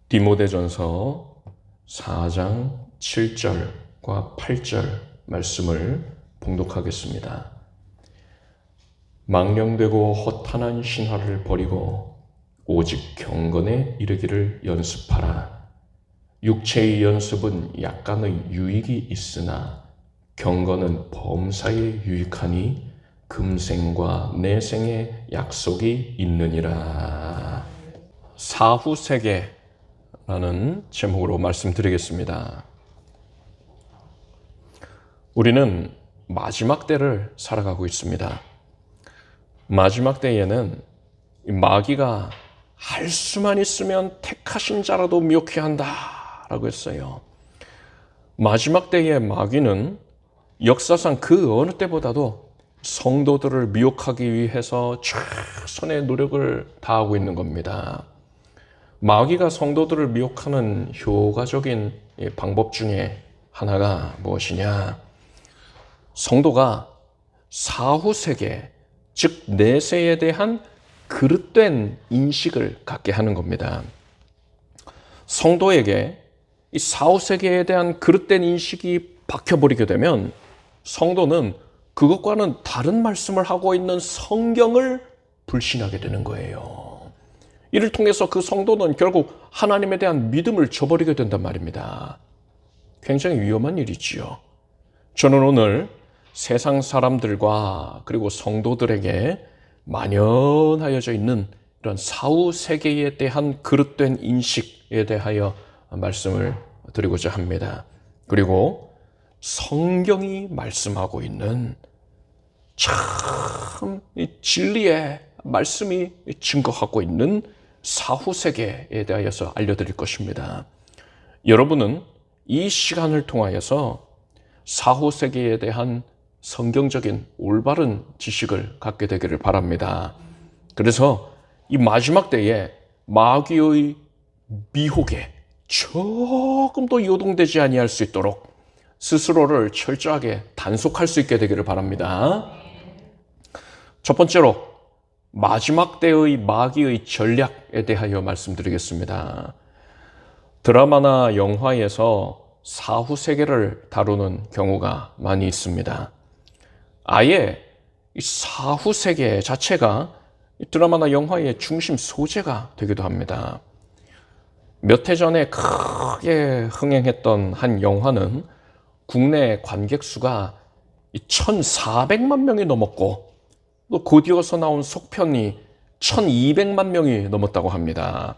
디모데전서 4장 7절과 8절 말씀을 봉독하겠습니다. 망령되고 허탄한 신화를 버리고 오직 경건에 이르기를 연습하라. 육체의 연습은 약간의 유익이 있으나 경건은 범사에 유익하니 금생과 내생의 약속이 있느니라. 사후세계라는 제목으로 말씀드리겠습니다. 우리는 마지막 때를 살아가고 있습니다. 마지막 때에는 마귀가 할 수만 있으면 택하신 자라도 미혹해 한다라고 했어요. 마지막 때의 마귀는 역사상 그 어느 때보다도 성도들을 미혹하기 위해서 최선의 노력을 다하고 있는 겁니다. 마귀가 성도들을 미혹하는 효과적인 방법 중에 하나가 무엇이냐? 성도가 사후세계, 즉 내세에 대한 그릇된 인식을 갖게 하는 겁니다. 성도에게 이 사후세계에 대한 그릇된 인식이 박혀버리게 되면 성도는 그것과는 다른 말씀을 하고 있는 성경을 불신하게 되는 거예요. 이를 통해서 그 성도는 결국 하나님에 대한 믿음을 저버리게 된단 말입니다. 굉장히 위험한 일이지요. 저는 오늘 세상 사람들과 그리고 성도들에게 만연하여져 있는 이런 사후 세계에 대한 그릇된 인식에 대하여 말씀을 드리고자 합니다. 그리고 성경이 말씀하고 있는 참 진리의 말씀이 증거하고 있는 사후 세계에 대하여서 알려드릴 것입니다. 여러분은 이 시간을 통하여서 사후 세계에 대한 성경적인 올바른 지식을 갖게 되기를 바랍니다. 그래서 이 마지막 때에 마귀의 미혹에 조금도 요동되지 아니할 수 있도록 스스로를 철저하게 단속할 수 있게 되기를 바랍니다. 첫 번째로 마지막 때의 마귀의 전략에 대하여 말씀드리겠습니다. 드라마나 영화에서 사후 세계를 다루는 경우가 많이 있습니다. 아예 이 사후 세계 자체가 드라마나 영화의 중심 소재가 되기도 합니다. 몇 해 전에 크게 흥행했던 한 영화는 국내 관객 수가 1,400만 명이 넘었고 또 곧이어서 나온 속편이 1,200만 명이 넘었다고 합니다.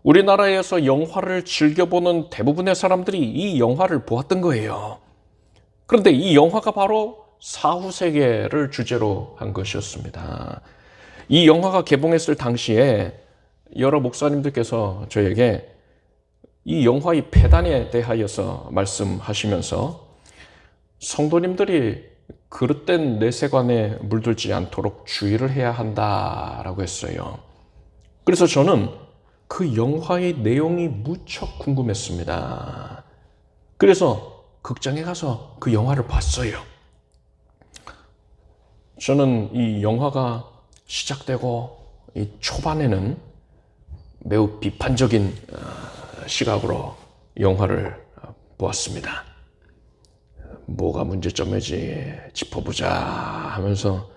우리나라에서 영화를 즐겨보는 대부분의 사람들이 이 영화를 보았던 거예요. 그런데 이 영화가 바로 사후세계를 주제로 한 것이었습니다. 이 영화가 개봉했을 당시에 여러 목사님들께서 저에게 이 영화의 폐단에 대하여서 말씀하시면서 성도님들이 그릇된 내세관에 물들지 않도록 주의를 해야 한다라고 했어요. 그래서 저는 그 영화의 내용이 무척 궁금했습니다. 그래서 극장에 가서 그 영화를 봤어요. 저는 이 영화가 시작되고 이 초반에는 매우 비판적인 시각으로 영화를 보았습니다. 뭐가 문제점이지 짚어보자 하면서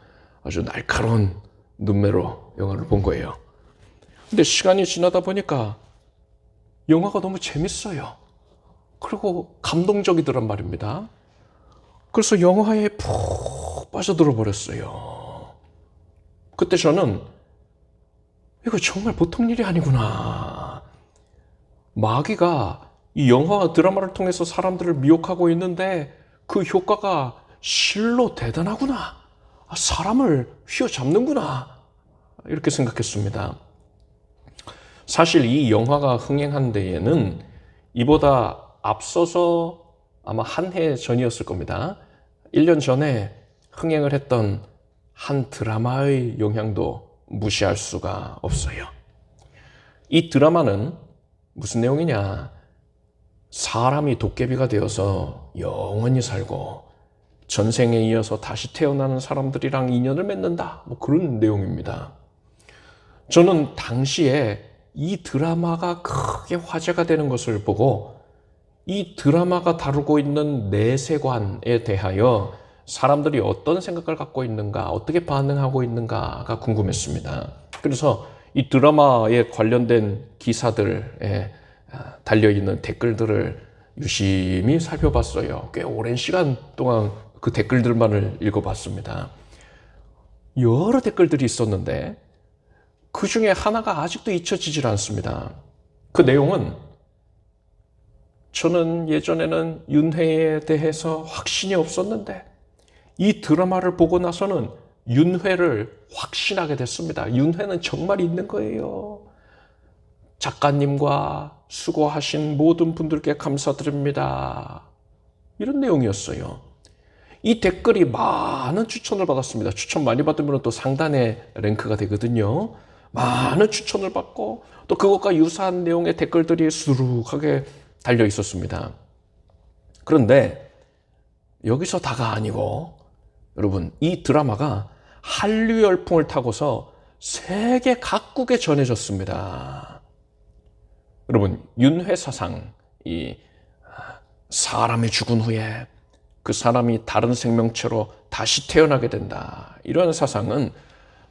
아주 날카로운 눈매로 영화를 본 거예요. 근데 시간이 지나다 보니까 영화가 너무 재밌어요. 그리고 감동적이더란 말입니다. 그래서 영화에 푹 빠져들어 버렸어요. 그때 저는 이거 정말 보통 일이 아니구나. 마귀가 이 영화와 드라마를 통해서 사람들을 미혹하고 있는데 그 효과가 실로 대단하구나. 사람을 휘어잡는구나. 이렇게 생각했습니다. 사실 이 영화가 흥행한 데에는 이보다 앞서서 아마 한 해 전이었을 겁니다. 1년 전에 흥행을 했던 한 드라마의 영향도 무시할 수가 없어요. 이 드라마는 무슨 내용이냐? 사람이 도깨비가 되어서 영원히 살고 전생에 이어서 다시 태어나는 사람들이랑 인연을 맺는다. 그런 내용입니다. 저는 당시에 이 드라마가 크게 화제가 되는 것을 보고 이 드라마가 다루고 있는 내세관에 대하여 사람들이 어떤 생각을 갖고 있는가, 어떻게 반응하고 있는가가 궁금했습니다. 그래서 이 드라마에 관련된 기사들에 달려있는 댓글들을 유심히 살펴봤어요. 꽤 오랜 시간 동안 그 댓글들만을 읽어봤습니다. 여러 댓글들이 있었는데 그 중에 하나가 아직도 잊혀지질 않습니다. 그 내용은 저는 예전에는 윤회에 대해서 확신이 없었는데 이 드라마를 보고 나서는 윤회를 확신하게 됐습니다. 윤회는 정말 있는 거예요. 작가님과 수고하신 모든 분들께 감사드립니다. 이런 내용이었어요. 이 댓글이 많은 추천을 받았습니다. 추천 많이 받으면 또 상단에 랭크가 되거든요. 많은 추천을 받고 또 그것과 유사한 내용의 댓글들이 수룩하게 달려 있었습니다. 그런데 여기서 다가 아니고 여러분, 이 드라마가 한류 열풍을 타고서 세계 각국에 전해졌습니다. 여러분, 윤회 사상, 이 사람이 죽은 후에 그 사람이 다른 생명체로 다시 태어나게 된다. 이런 사상은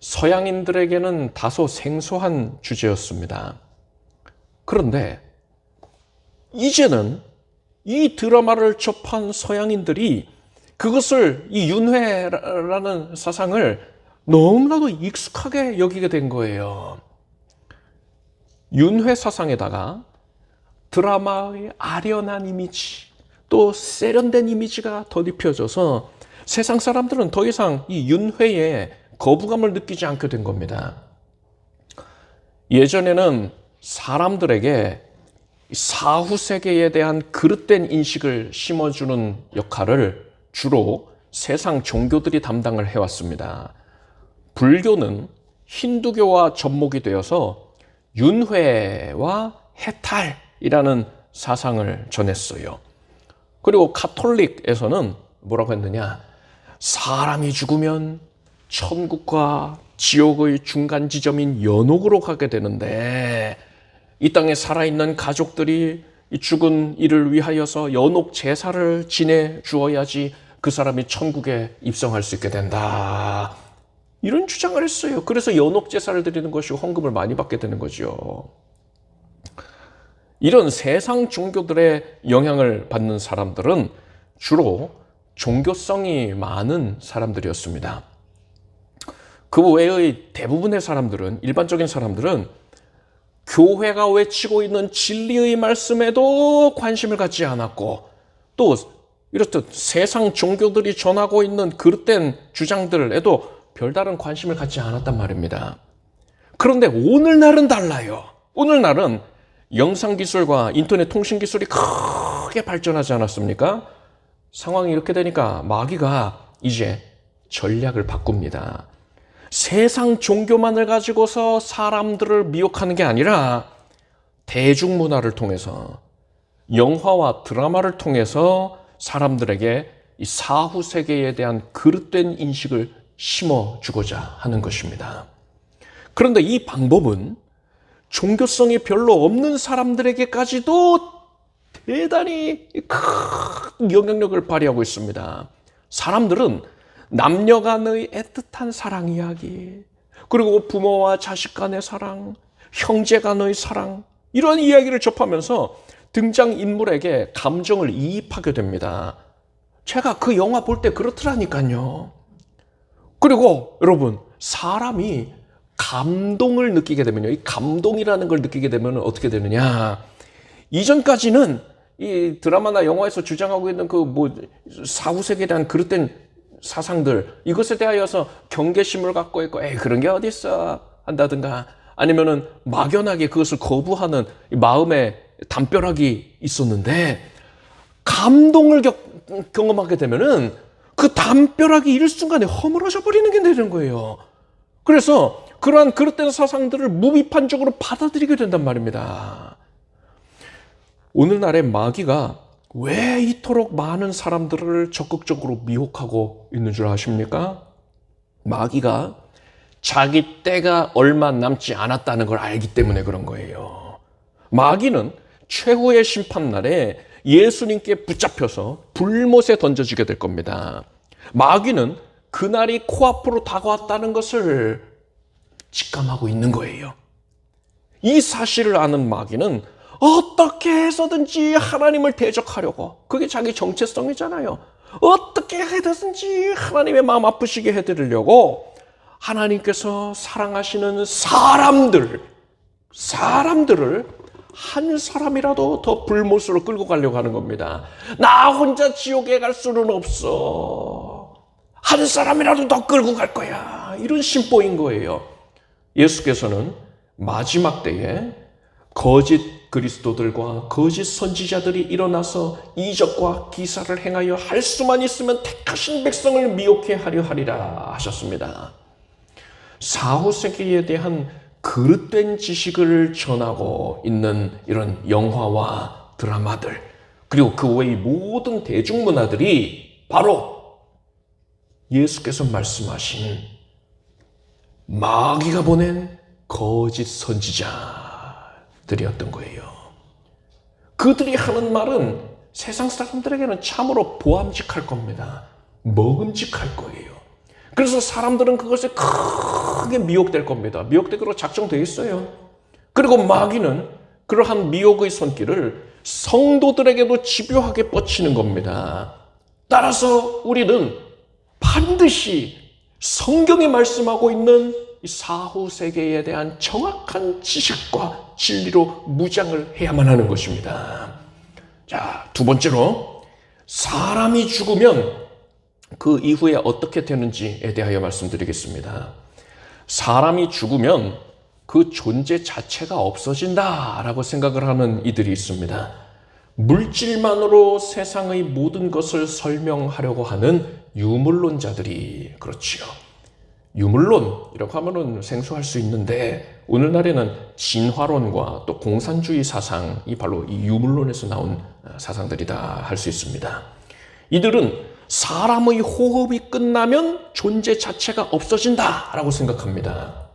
서양인들에게는 다소 생소한 주제였습니다. 그런데 이제는 이 드라마를 접한 서양인들이 그것을 이 윤회라는 사상을 너무나도 익숙하게 여기게 된 거예요. 윤회 사상에다가 드라마의 아련한 이미지, 또 세련된 이미지가 덧입혀져서 세상 사람들은 더 이상 이 윤회에 거부감을 느끼지 않게 된 겁니다. 예전에는 사람들에게 사후세계에 대한 그릇된 인식을 심어주는 역할을 주로 세상 종교들이 담당을 해왔습니다. 불교는 힌두교와 접목이 되어서 윤회와 해탈이라는 사상을 전했어요. 그리고 가톨릭에서는 뭐라고 했느냐, 사람이 죽으면 천국과 지옥의 중간 지점인 연옥으로 가게 되는데 이 땅에 살아있는 가족들이 이 죽은 이를 위하여서 연옥 제사를 지내 주어야지 그 사람이 천국에 입성할 수 있게 된다. 이런 주장을 했어요. 그래서 연옥 제사를 드리는 것이고 헌금을 많이 받게 되는 거죠. 이런 세상 종교들의 영향을 받는 사람들은 주로 종교성이 많은 사람들이었습니다. 그 외의 대부분의 사람들은, 일반적인 사람들은 교회가 외치고 있는 진리의 말씀에도 관심을 갖지 않았고, 또 이렇듯 세상 종교들이 전하고 있는 그릇된 주장들에도 별다른 관심을 갖지 않았단 말입니다. 그런데 오늘날은 달라요. 오늘날은 영상기술과 인터넷 통신기술이 크게 발전하지 않았습니까? 상황이 이렇게 되니까 마귀가 이제 전략을 바꿉니다. 세상 종교만을 가지고서 사람들을 미혹하는 게 아니라 대중문화를 통해서, 영화와 드라마를 통해서 사람들에게 이 사후세계에 대한 그릇된 인식을 심어주고자 하는 것입니다. 그런데 이 방법은 종교성이 별로 없는 사람들에게까지도 대단히 큰 영향력을 발휘하고 있습니다. 사람들은 남녀 간의 애틋한 사랑 이야기, 그리고 부모와 자식 간의 사랑, 형제 간의 사랑, 이런 이야기를 접하면서 등장인물에게 감정을 이입하게 됩니다. 제가 그 영화 볼 때 그렇더라니까요. 그리고 여러분, 사람이 감동을 느끼게 되면요, 이 감동이라는 걸 느끼게 되면 어떻게 되느냐, 이전까지는 이 드라마나 영화에서 주장하고 있는 그 사후세계에 대한 그릇된 사상들, 이것에 대하여서 경계심을 갖고 있고 에이 그런 게 어딨어 한다든가, 아니면은 막연하게 그것을 거부하는 마음의 담벼락이 있었는데, 감동을 경험하게 되면은 그 담벼락이 일순간에 허물어져 버리는 게 되는 거예요. 그래서 그러한 그릇된 사상들을 무비판적으로 받아들이게 된단 말입니다. 오늘날의 마귀가 왜 이토록 많은 사람들을 적극적으로 미혹하고 있는 줄 아십니까? 마귀가 자기 때가 얼마 남지 않았다는 걸 알기 때문에 그런 거예요. 마귀는 최후의 심판날에 예수님께 붙잡혀서 불못에 던져지게 될 겁니다. 마귀는 그날이 코앞으로 다가왔다는 것을 직감하고 있는 거예요. 이 사실을 아는 마귀는 어떻게 해서든지 하나님을 대적하려고, 그게 자기 정체성이잖아요. 어떻게 해서든지 하나님의 마음 아프시게 해드리려고 하나님께서 사랑하시는 사람들을 한 사람이라도 더 불못으로 끌고 가려고 하는 겁니다. 나 혼자 지옥에 갈 수는 없어. 한 사람이라도 더 끌고 갈 거야. 이런 심보인 거예요. 예수께서는 마지막 때에 거짓 그리스도들과 거짓 선지자들이 일어나서 이적과 기사를 행하여 할 수만 있으면 택하신 백성을 미혹해 하려 하리라 하셨습니다. 사후세계에 대한 그릇된 지식을 전하고 있는 이런 영화와 드라마들, 그리고 그 외의 모든 대중문화들이 바로 예수께서 말씀하신 마귀가 보낸 거짓 선지자들이었던 거예요. 그들이 하는 말은 세상 사람들에게는 참으로 보암직할 겁니다. 먹음직할 거예요. 그래서 사람들은 그것에 크게 미혹될 겁니다. 미혹되기로 작정되어 있어요. 그리고 마귀는 그러한 미혹의 손길을 성도들에게도 집요하게 뻗치는 겁니다. 따라서 우리는 반드시 성경이 말씀하고 있는 이 사후 세계에 대한 정확한 지식과 진리로 무장을 해야만 하는 것입니다. 자, 두 번째로, 사람이 죽으면 그 이후에 어떻게 되는지에 대하여 말씀드리겠습니다. 사람이 죽으면 그 존재 자체가 없어진다라고 생각을 하는 이들이 있습니다. 물질만으로 세상의 모든 것을 설명하려고 하는 유물론자들이 그렇지요. 유물론이라고 하면은 생소할 수 있는데, 오늘날에는 진화론과 또 공산주의 사상이 바로 이 유물론에서 나온 사상들이다 할 수 있습니다. 이들은 사람의 호흡이 끝나면 존재 자체가 없어진다라고 생각합니다.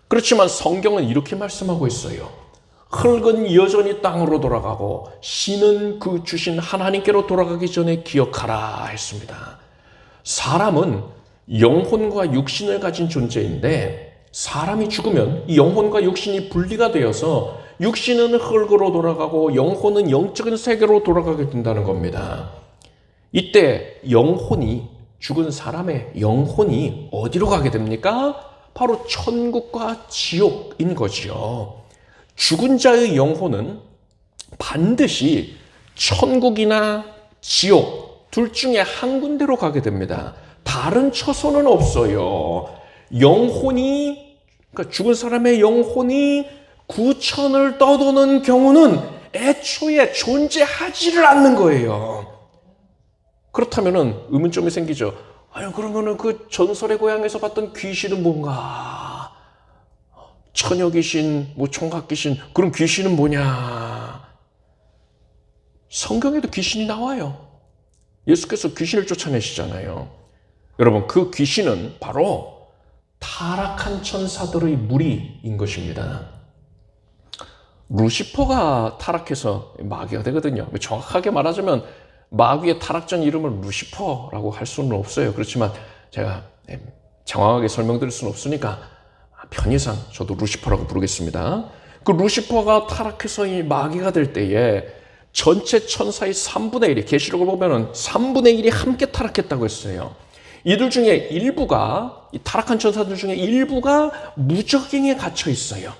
그렇지만 성경은 이렇게 말씀하고 있어요. 흙은 여전히 땅으로 돌아가고 신은 그 주신 하나님께로 돌아가기 전에 기억하라 했습니다. 사람은 영혼과 육신을 가진 존재인데, 사람이 죽으면 이 영혼과 육신이 분리가 되어서 육신은 흙으로 돌아가고 영혼은 영적인 세계로 돌아가게 된다는 겁니다. 이때 죽은 사람의 영혼이 어디로 가게 됩니까? 바로 천국과 지옥인 거지요. 죽은 자의 영혼은 반드시 천국이나 지옥 둘 중에 한 군데로 가게 됩니다. 다른 처소는 없어요. 그러니까 죽은 사람의 영혼이 구천을 떠도는 경우는 애초에 존재하지를 않는 거예요. 그렇다면은 의문점이 생기죠. 아유, 그러면은 그 전설의 고향에서 봤던 귀신은 뭔가? 처녀 귀신, 총각 귀신, 그럼 귀신은 뭐냐? 성경에도 귀신이 나와요. 예수께서 귀신을 쫓아내시잖아요. 여러분, 그 귀신은 바로 타락한 천사들의 무리인 것입니다. 루시퍼가 타락해서 마귀가 되거든요. 정확하게 말하자면 마귀의 타락전 이름을 루시퍼라고 할 수는 없어요. 그렇지만 제가 정확하게 설명드릴 수는 없으니까 편의상 저도 루시퍼라고 부르겠습니다. 그 루시퍼가 타락해서 이 마귀가 될 때에 전체 천사의 3분의 1이, 계시록을 보면은 3분의 1이 함께 타락했다고 했어요. 이들 중에 일부가, 이 타락한 천사들 중에 일부가 무적행에 갇혀 있어요.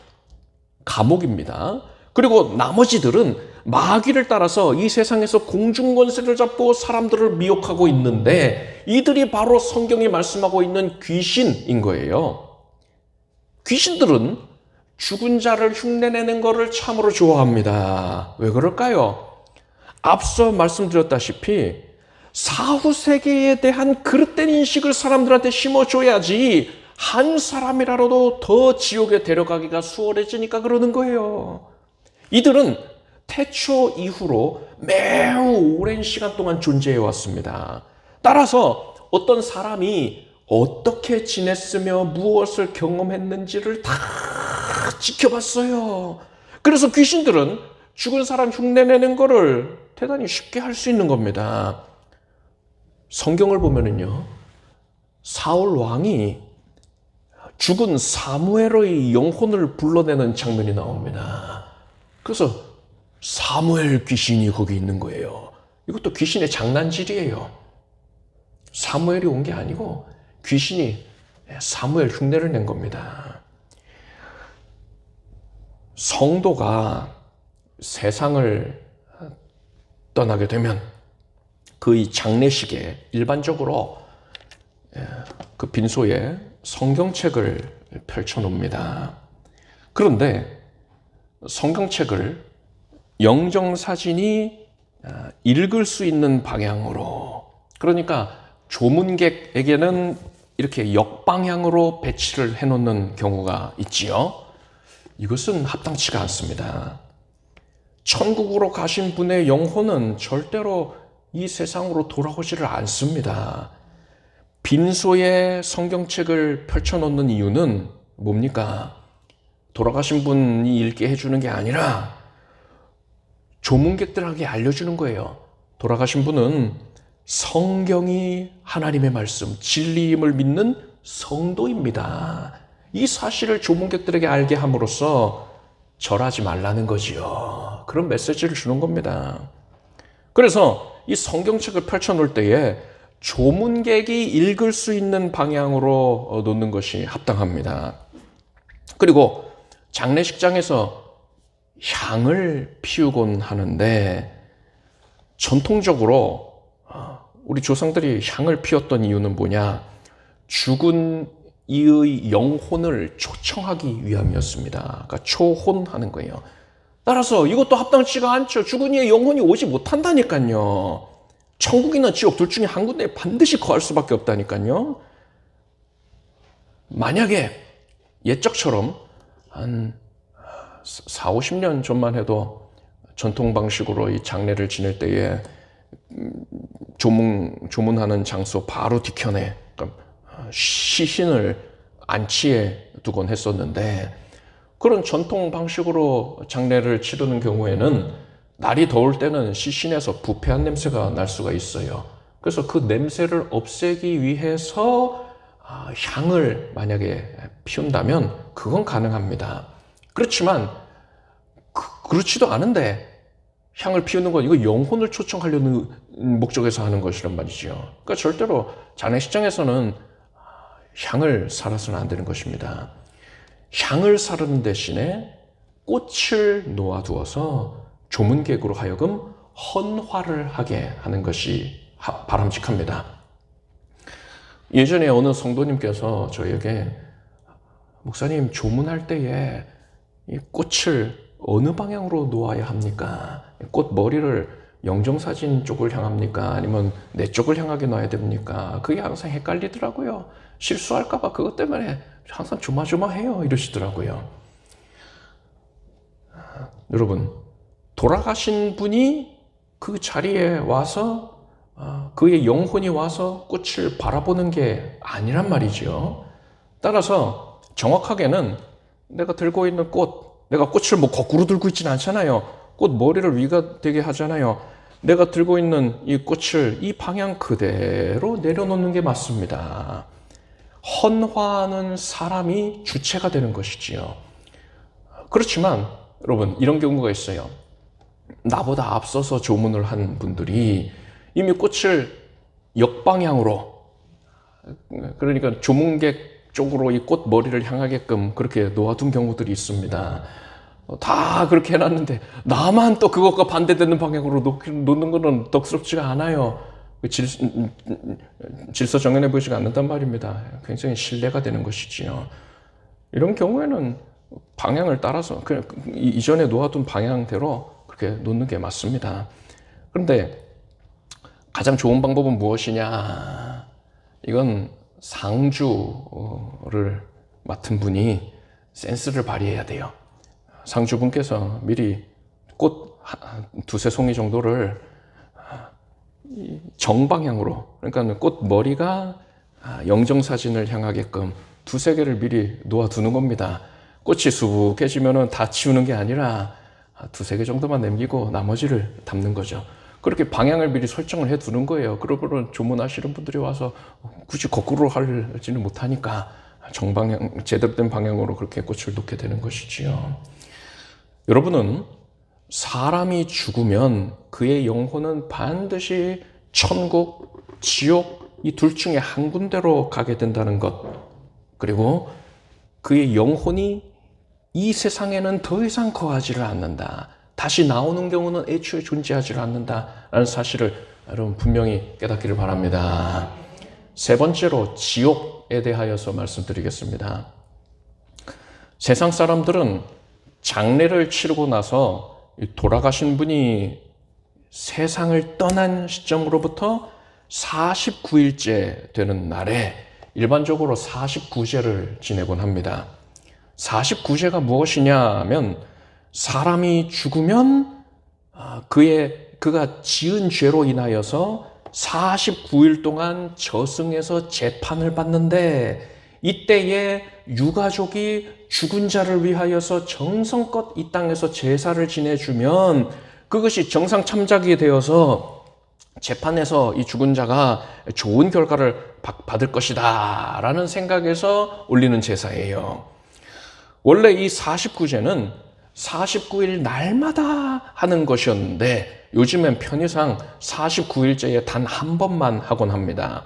감옥입니다. 그리고 나머지들은 마귀를 따라서 이 세상에서 공중권세를 잡고 사람들을 미혹하고 있는데, 이들이 바로 성경이 말씀하고 있는 귀신인 거예요. 귀신들은 죽은 자를 흉내내는 것을 참으로 좋아합니다. 왜 그럴까요? 앞서 말씀드렸다시피 사후세계에 대한 그릇된 인식을 사람들한테 심어줘야지 한 사람이라도 더 지옥에 데려가기가 수월해지니까 그러는 거예요. 이들은 태초 이후로 매우 오랜 시간 동안 존재해 왔습니다. 따라서 어떤 사람이 어떻게 지냈으며 무엇을 경험했는지를 다 지켜봤어요. 그래서 귀신들은 죽은 사람 흉내내는 거를 대단히 쉽게 할 수 있는 겁니다. 성경을 보면은요, 사울 왕이 죽은 사무엘의 영혼을 불러내는 장면이 나옵니다. 그래서 사무엘 귀신이 거기 있는 거예요. 이것도 귀신의 장난질이에요. 사무엘이 온 게 아니고 귀신이 사무엘 흉내를 낸 겁니다. 성도가 세상을 떠나게 되면 그 이 장례식에 일반적으로 그 빈소에 성경책을 펼쳐놓습니다. 그런데 성경책을 영정사진이 읽을 수 있는 방향으로, 그러니까 조문객에게는 이렇게 역방향으로 배치를 해놓는 경우가 있지요. 이것은 합당치가 않습니다. 천국으로 가신 분의 영혼은 절대로 이 세상으로 돌아오지를 않습니다. 빈소에 성경책을 펼쳐놓는 이유는 뭡니까? 돌아가신 분이 읽게 해주는 게 아니라 조문객들에게 알려주는 거예요. 돌아가신 분은 성경이 하나님의 말씀, 진리임을 믿는 성도입니다. 이 사실을 조문객들에게 알게 함으로써 절하지 말라는 거지요. 그런 메시지를 주는 겁니다. 그래서 이 성경책을 펼쳐놓을 때에 조문객이 읽을 수 있는 방향으로 놓는 것이 합당합니다. 그리고 장례식장에서 향을 피우곤 하는데, 전통적으로 우리 조상들이 향을 피웠던 이유는 뭐냐? 죽은 이의 영혼을 초청하기 위함이었습니다. 그러니까 초혼하는 거예요. 따라서 이것도 합당치가 않죠. 죽은 이의 영혼이 오지 못한다니까요. 천국이나 지옥 둘 중에 한 군데에 반드시 거할 수밖에 없다니까요. 만약에 옛적처럼 한 4, 50년 전만 해도 전통 방식으로 이 장례를 지낼 때에 조문하는 장소 바로 뒤편에 시신을 안치해 두곤 했었는데, 그런 전통 방식으로 장례를 치르는 경우에는 날이 더울 때는 시신에서 부패한 냄새가 날 수가 있어요. 그래서 그 냄새를 없애기 위해서 향을 만약에 피운다면 그건 가능합니다. 그렇지만 그렇지도 않은데 향을 피우는 건 이거 영혼을 초청하려는 목적에서 하는 것이란 말이죠. 그러니까 절대로 장례식장에서는 향을 사라서는 안 되는 것입니다. 향을 사르는 대신에 꽃을 놓아두어서 조문객으로 하여금 헌화를 하게 하는 것이 바람직합니다. 예전에 어느 성도님께서 저에게, 목사님, 조문할 때에 이 꽃을 어느 방향으로 놓아야 합니까? 꽃 머리를 영정사진 쪽을 향합니까? 아니면 내 쪽을 향하게 놔야 됩니까? 그게 항상 헷갈리더라고요. 실수할까봐 그것 때문에 항상 조마조마해요. 이러시더라고요. 여러분, 돌아가신 분이 그 자리에 와서 그의 영혼이 와서 꽃을 바라보는 게 아니란 말이죠. 따라서 정확하게는 내가 들고 있는 꽃, 내가 꽃을 뭐 거꾸로 들고 있지는 않잖아요. 꽃 머리를 위가 되게 하잖아요. 내가 들고 있는 이 꽃을 이 방향 그대로 내려놓는 게 맞습니다. 헌화하는 사람이 주체가 되는 것이지요. 그렇지만 여러분, 이런 경우가 있어요. 나보다 앞서서 조문을 한 분들이 이미 꽃을 역방향으로, 그러니까 조문객 쪽으로 이 꽃 머리를 향하게끔 그렇게 놓아둔 경우들이 있습니다. 다 그렇게 해놨는데 나만 또 그것과 반대되는 방향으로 놓는 것은 덕스럽지가 않아요. 질서 정연해 보이지가 않는단 말입니다. 굉장히 신뢰가 되는 것이지요. 이런 경우에는 방향을 따라서 그냥 이전에 놓아둔 방향대로 그렇게 놓는 게 맞습니다. 그런데 가장 좋은 방법은 무엇이냐? 이건 상주를 맡은 분이 센스를 발휘해야 돼요. 상주분께서 미리 꽃 두세 송이 정도를 정방향으로, 그러니까 꽃 머리가 영정사진을 향하게끔 두세 개를 미리 놓아두는 겁니다. 꽃이 수북해지면 다 치우는 게 아니라 두세 개 정도만 남기고 나머지를 담는 거죠. 그렇게 방향을 미리 설정을 해 두는 거예요. 그러고는 조문하시는 분들이 와서 굳이 거꾸로 하지는 못하니까 정방향, 제대로 된 방향으로 그렇게 꽃을 놓게 되는 것이지요. 여러분은 사람이 죽으면 그의 영혼은 반드시 천국, 지옥 이 둘 중에 한 군데로 가게 된다는 것, 그리고 그의 영혼이 이 세상에는 더 이상 거하지를 않는다, 다시 나오는 경우는 애초에 존재하지를 않는다라는 사실을 여러분 분명히 깨닫기를 바랍니다. 세 번째로 지옥에 대하여서 말씀드리겠습니다. 세상 사람들은 장례를 치르고 나서 돌아가신 분이 세상을 떠난 시점으로부터 49일째 되는 날에 일반적으로 49제를 지내곤 합니다. 49제가 무엇이냐면 사람이 죽으면 그가 지은 죄로 인하여서 49일 동안 저승에서 재판을 받는데, 이때에 유가족이 죽은 자를 위하여서 정성껏 이 땅에서 제사를 지내주면 그것이 정상 참작이 되어서 재판에서 이 죽은 자가 좋은 결과를 받을 것이다 라는 생각에서 올리는 제사예요. 원래 이 49제는 49일 날마다 하는 것이었는데 요즘엔 편의상 49일째에 단 한 번만 하곤 합니다.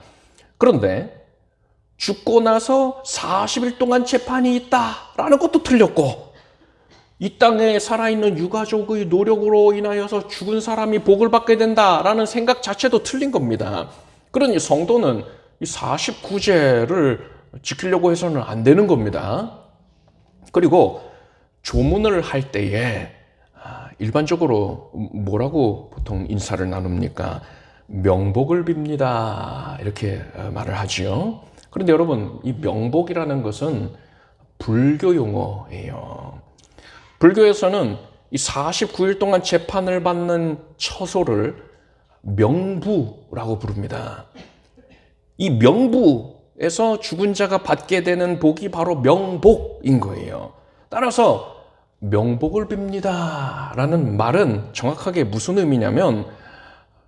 그런데 죽고 나서 40일 동안 재판이 있다라는 것도 틀렸고, 이 땅에 살아있는 유가족의 노력으로 인하여서 죽은 사람이 복을 받게 된다라는 생각 자체도 틀린 겁니다. 그러니 성도는 이 49제를 지키려고 해서는 안 되는 겁니다. 그리고 조문을 할 때에 일반적으로 뭐라고 보통 인사를 나눕니까? 명복을 빕니다, 이렇게 말을 하지요. 그런데 여러분, 이 명복이라는 것은 불교 용어예요. 불교에서는 이 49일 동안 재판을 받는 처소를 명부라고 부릅니다. 이 명부에서 죽은 자가 받게 되는 복이 바로 명복인 거예요. 따라서 명복을 빕니다 라는 말은 정확하게 무슨 의미냐면,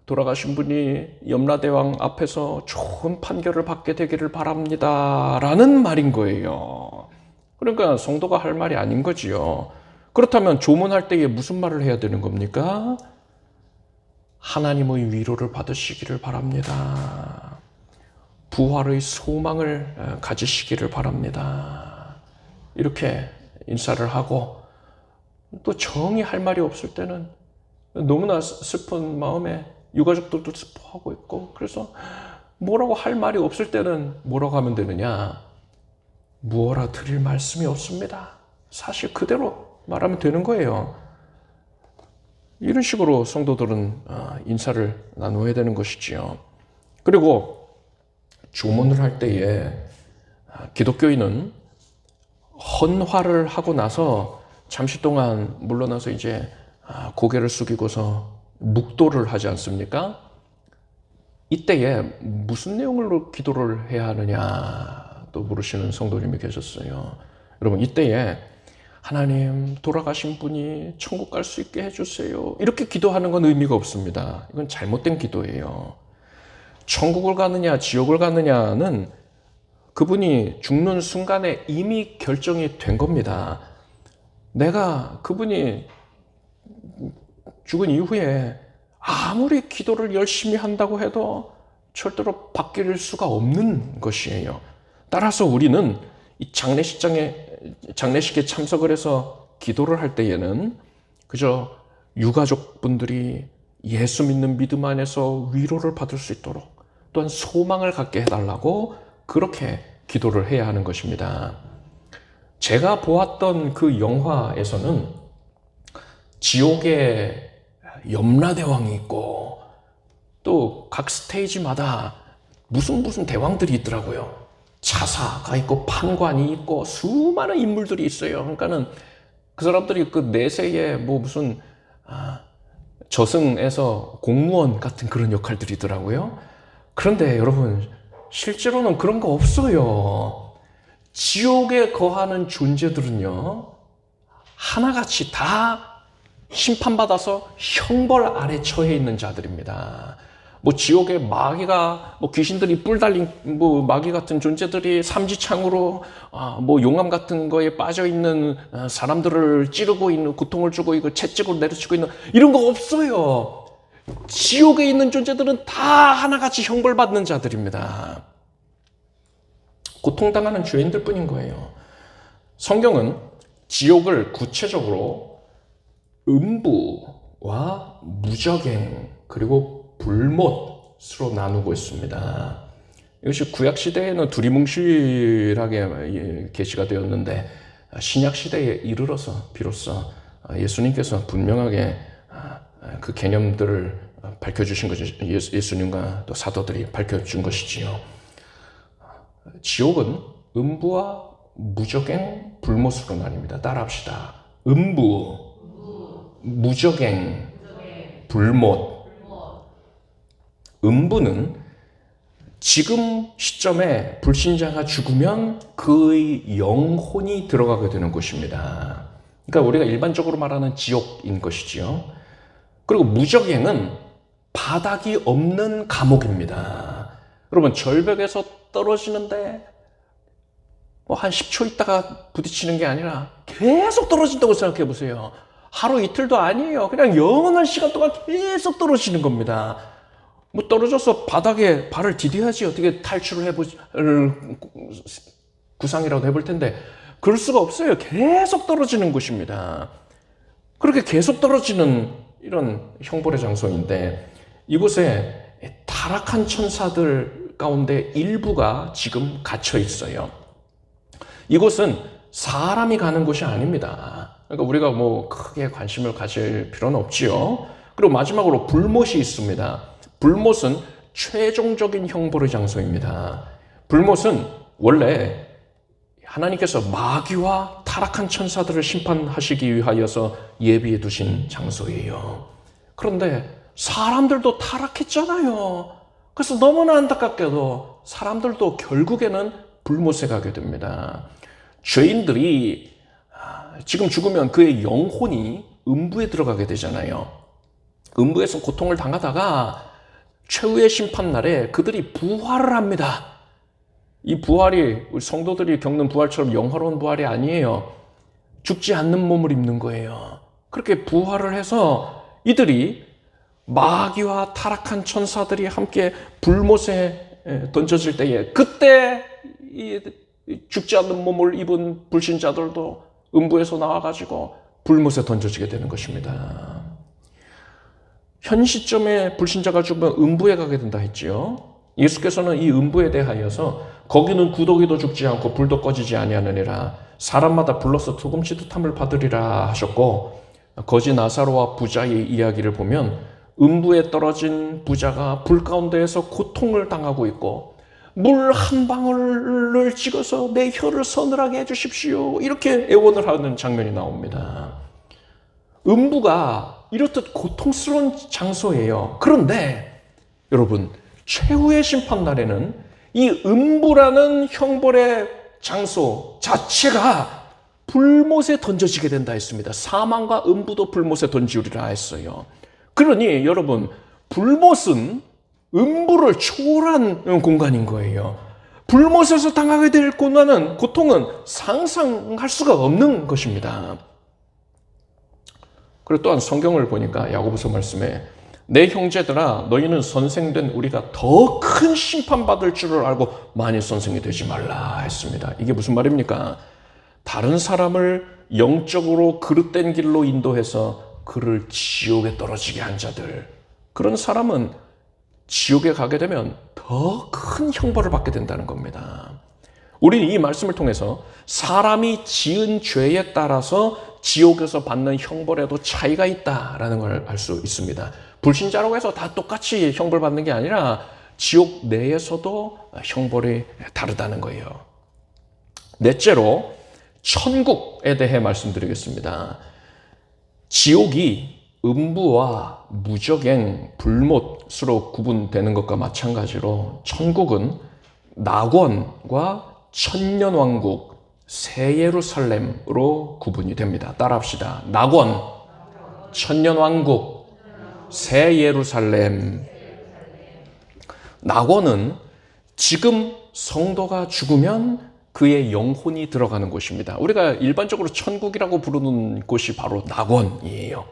돌아가신 분이 염라대왕 앞에서 좋은 판결을 받게 되기를 바랍니다 라는 말인 거예요. 그러니까 성도가 할 말이 아닌 거지요. 그렇다면 조문할 때에 무슨 말을 해야 되는 겁니까? 하나님의 위로를 받으시기를 바랍니다. 부활의 소망을 가지시기를 바랍니다. 이렇게 인사를 하고, 또 정이 할 말이 없을 때는 너무나 슬픈 마음에 유가족들도 슬퍼하고 있고, 그래서 뭐라고 할 말이 없을 때는 뭐라고 하면 되느냐? 무어라 드릴 말씀이 없습니다. 사실 그대로 말하면 되는 거예요. 이런 식으로 성도들은 인사를 나누어야 되는 것이지요. 그리고 조문을 할 때에 기독교인은 헌화를 하고 나서 잠시 동안 물러나서 이제 고개를 숙이고서 묵도를 하지 않습니까? 이때에 무슨 내용으로 기도를 해야 하느냐 또 물으시는 성도님이 계셨어요. 여러분, 이때에 하나님, 돌아가신 분이 천국 갈 수 있게 해주세요, 이렇게 기도하는 건 의미가 없습니다. 이건 잘못된 기도예요. 천국을 가느냐 지옥을 가느냐는 그분이 죽는 순간에 이미 결정이 된 겁니다. 내가 그분이 죽은 이후에 아무리 기도를 열심히 한다고 해도 절대로 바뀔 수가 없는 것이에요. 따라서 우리는 이 장례식에 참석을 해서 기도를 할 때에는 그저 유가족분들이 예수 믿는 믿음 안에서 위로를 받을 수 있도록, 또한 소망을 갖게 해달라고 그렇게 기도를 해야 하는 것입니다. 제가 보았던 그 영화에서는 지옥에 염라대왕이 있고 또 각 스테이지마다 무슨 대왕들이 있더라고요. 차사가 있고 판관이 있고 수많은 인물들이 있어요. 그러니까는 그 사람들이 그 내세에 뭐 무슨 저승에서 공무원 같은 그런 역할들이더라고요. 그런데 여러분, 실제로는 그런 거 없어요. 지옥에 거하는 존재들은요, 하나같이 다 심판받아서 형벌 아래 처해 있는 자들입니다. 뭐 지옥에 마귀가, 뭐 귀신들이 뿔 달린 뭐 마귀 같은 존재들이 삼지창으로 뭐 용암 같은 거에 빠져 있는 사람들을 찌르고 있는, 고통을 주고 이거 채찍으로 내려치고 있는, 이런 거 없어요. 지옥에 있는 존재들은 다 하나같이 형벌받는 자들입니다. 고통당하는 죄인들 뿐인 거예요. 성경은 지옥을 구체적으로 음부와 무적행 그리고 불못으로 나누고 있습니다. 이것이 구약시대에는 두리뭉실하게 계시가 되었는데 신약시대에 이르러서 비로소 예수님께서 분명하게 그 개념들을 밝혀주신 것이, 예수님과 또 사도들이 밝혀준 것이지요. 지옥은 음부와 무적행, 불못으로 나뉩니다. 따라합시다. 음부, 무적행, 불못. 음부는 지금 시점에 불신자가 죽으면 그의 영혼이 들어가게 되는 곳입니다. 그러니까 우리가 일반적으로 말하는 지옥인 것이지요. 그리고 무적행은 바닥이 없는 감옥입니다. 여러분, 절벽에서 떨어지는데 뭐 한 10초 있다가 부딪히는 게 아니라 계속 떨어진다고 생각해 보세요. 하루 이틀도 아니에요. 그냥 영원한 시간 동안 계속 떨어지는 겁니다. 뭐 떨어져서 바닥에 발을 디뎌야지 어떻게 탈출을 구상이라도 해볼 텐데 그럴 수가 없어요. 계속 떨어지는 곳입니다. 그렇게 계속 떨어지는 이런 형벌의 장소인데, 이곳에 타락한 천사들 가운데 일부가 지금 갇혀 있어요. 이곳은 사람이 가는 곳이 아닙니다. 그러니까 우리가 뭐 크게 관심을 가질 필요는 없지요. 그리고 마지막으로 불못이 있습니다. 불못은 최종적인 형벌의 장소입니다. 불못은 원래 하나님께서 마귀와 타락한 천사들을 심판하시기 위하여서 예비해 두신 장소예요. 그런데 사람들도 타락했잖아요. 그래서 너무나 안타깝게도 사람들도 결국에는 불못에 가게 됩니다. 죄인들이 지금 죽으면 그의 영혼이 음부에 들어가게 되잖아요. 음부에서 고통을 당하다가 최후의 심판날에 그들이 부활을 합니다. 이 부활이 우리 성도들이 겪는 부활처럼 영화로운 부활이 아니에요. 죽지 않는 몸을 입는 거예요. 그렇게 부활을 해서 이들이 마귀와 타락한 천사들이 함께 불못에 던져질 때에, 그때 이 죽지 않는 몸을 입은 불신자들도 음부에서 나와가지고 불못에 던져지게 되는 것입니다. 현 시점에 불신자가 죽으면 음부에 가게 된다 했지요. 예수께서는 이 음부에 대하여서 거기는 구더기도 죽지 않고 불도 꺼지지 아니하느니라, 사람마다 불러서 소금치듯함을 받으리라 하셨고, 거지 나사로와 부자의 이야기를 보면 음부에 떨어진 부자가 불 가운데에서 고통을 당하고 있고, 물 한 방울을 찍어서 내 혀를 서늘하게 해주십시오, 이렇게 애원을 하는 장면이 나옵니다. 음부가 이렇듯 고통스러운 장소예요. 그런데 여러분, 최후의 심판날에는 이 음부라는 형벌의 장소 자체가 불못에 던져지게 된다 했습니다. 사망과 음부도 불못에 던지우리라 했어요. 그러니 여러분, 불못은 음부를 초월한 공간인 거예요. 불못에서 당하게 될 고통은 상상할 수가 없는 것입니다. 그리고 또한 성경을 보니까 야고보서 말씀에 내 형제들아, 너희는 선생된 우리가 더 큰 심판받을 줄을 알고 만일 선생이 되지 말라 했습니다. 이게 무슨 말입니까? 다른 사람을 영적으로 그릇된 길로 인도해서 그를 지옥에 떨어지게 한 자들, 그런 사람은 지옥에 가게 되면 더 큰 형벌을 받게 된다는 겁니다. 우리는 이 말씀을 통해서 사람이 지은 죄에 따라서 지옥에서 받는 형벌에도 차이가 있다라는 걸 알 수 있습니다. 불신자라고 해서 다 똑같이 형벌 받는 게 아니라 지옥 내에서도 형벌이 다르다는 거예요. 넷째로 천국에 대해 말씀드리겠습니다. 지옥이 음부와 무적행, 불못으로 구분되는 것과 마찬가지로 천국은 낙원과 천년왕국, 새 예루살렘으로 구분이 됩니다. 따라합시다. 낙원, 천년왕국, 새 예루살렘. 낙원은 지금 성도가 죽으면 그의 영혼이 들어가는 곳입니다. 우리가 일반적으로 천국이라고 부르는 곳이 바로 낙원이에요.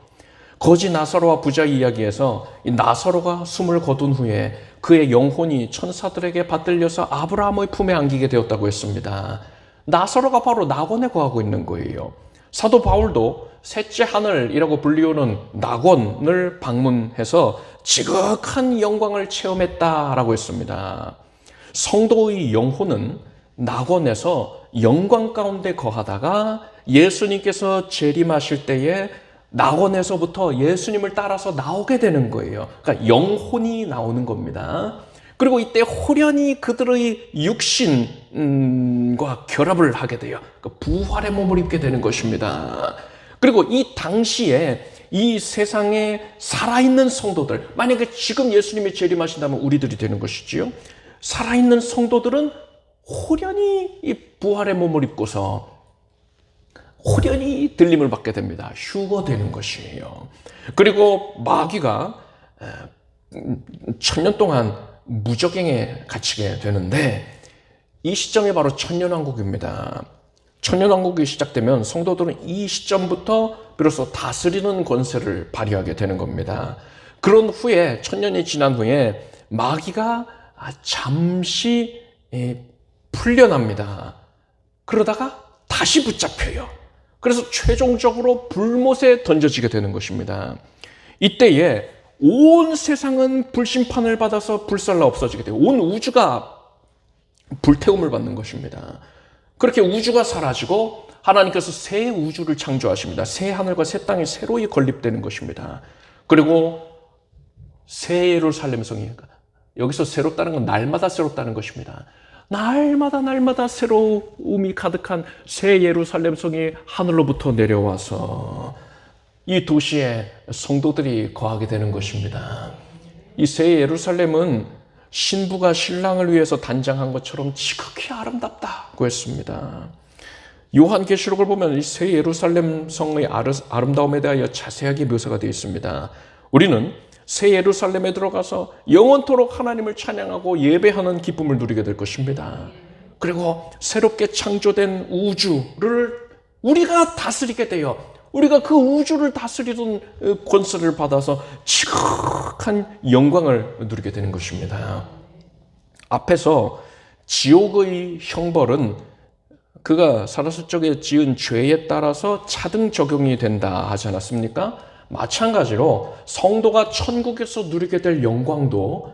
거지 나사로와 부자 이야기에서 이 나사로가 숨을 거둔 후에 그의 영혼이 천사들에게 받들려서 아브라함의 품에 안기게 되었다고 했습니다. 나사로가 바로 낙원에 거하고 있는 거예요. 사도 바울도 셋째 하늘이라고 불리우는 낙원을 방문해서 지극한 영광을 체험했다라고 했습니다. 성도의 영혼은 낙원에서 영광 가운데 거하다가 예수님께서 재림하실 때에 낙원에서부터 예수님을 따라서 나오게 되는 거예요. 그러니까 영혼이 나오는 겁니다. 그리고 이때 호련히 그들의 육신과 결합을 하게 돼요. 부활의 몸을 입게 되는 것입니다. 그리고 이 당시에 이 세상에 살아있는 성도들, 만약에 지금 예수님이 재림하신다면 우리들이 되는 것이지요. 살아있는 성도들은 호련히 이 부활의 몸을 입고서 호련히 들림을 받게 됩니다. 휴거되는 것이에요. 그리고 마귀가 천년 동안 무적행에 갇히게 되는데 이 시점이 바로 천년왕국입니다. 천년왕국이 시작되면 성도들은 이 시점부터 비로소 다스리는 권세를 발휘하게 되는 겁니다. 그런 후에 천년이 지난 후에 마귀가 잠시 풀려납니다. 그러다가 다시 붙잡혀요. 그래서 최종적으로 불못에 던져지게 되는 것입니다. 이때에 온 세상은 불심판을 받아서 불살라 없어지게 돼요. 온 우주가 불태움을 받는 것입니다. 그렇게 우주가 사라지고 하나님께서 새 우주를 창조하십니다. 새 하늘과 새 땅이 새로이 건립되는 것입니다. 그리고 새 예루살렘 성이, 여기서 새롭다는 건 날마다 새롭다는 것입니다. 날마다 새로움이 가득한 새 예루살렘 성이 하늘로부터 내려와서 이 도시에 성도들이 거하게 되는 것입니다. 이 새 예루살렘은 신부가 신랑을 위해서 단장한 것처럼 지극히 아름답다고 했습니다. 요한계시록을 보면 이 새 예루살렘 성의 아름다움에 대하여 자세하게 묘사가 되어 있습니다. 우리는 새 예루살렘에 들어가서 영원토록 하나님을 찬양하고 예배하는 기쁨을 누리게 될 것입니다. 그리고 새롭게 창조된 우주를 우리가 다스리게 돼요. 우리가 그 우주를 다스리던 권세를 받아서 지극한 영광을 누리게 되는 것입니다. 앞에서 지옥의 형벌은 그가 살았을 적에 지은 죄에 따라서 차등 적용이 된다 하지 않았습니까? 마찬가지로 성도가 천국에서 누리게 될 영광도